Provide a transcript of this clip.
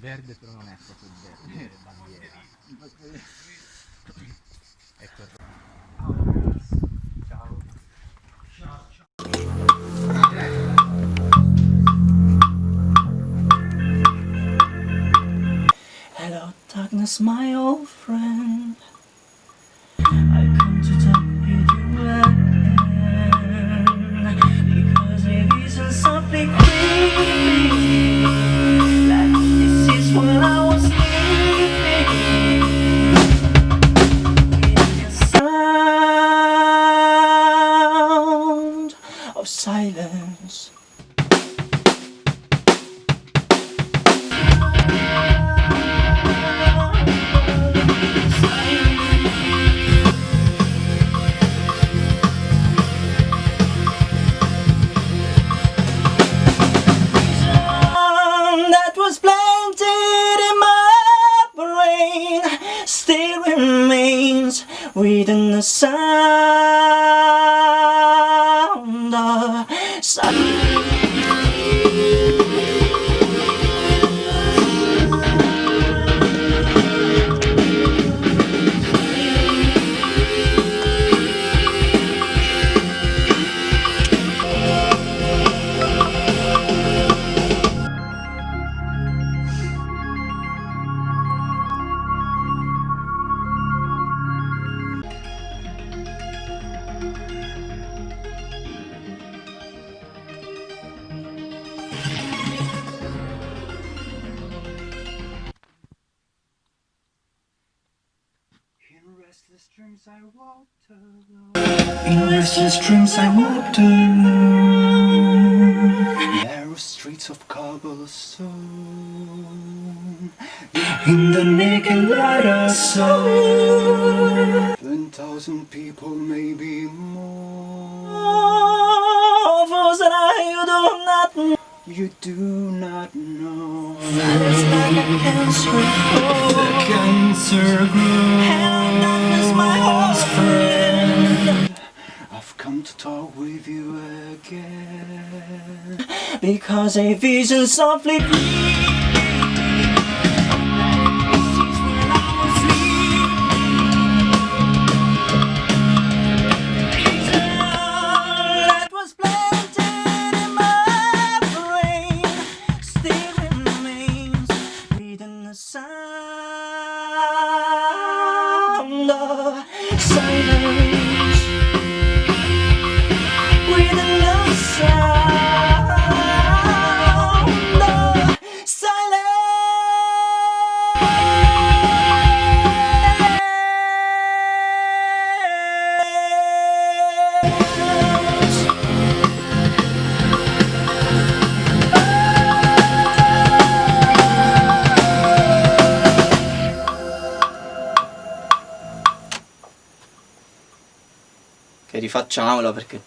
verde però non è proprio il verde, è bandiera. Ecco. Ciao. Ciao, ciao. Hello darkness, my old friend. I come to talk with you again, because it isn't something creepy, like this is when I was sleeping, with the sound of silence. That was planted in my brain still remains within the sound of silence. In restless dreams I walked alone. In restless dreams I walked alone, Narrow streets of cobblestone. in the naked light I saw 10,000 people, maybe more. those that you do not know. You do not know. It's like a cancer The cancer grows. and darkness, my old friend. I've come to talk with you again, Because a vision softly that was planted in my brain still remains within the sound of silence. Within the sound of silence. Che rifacciamolo perché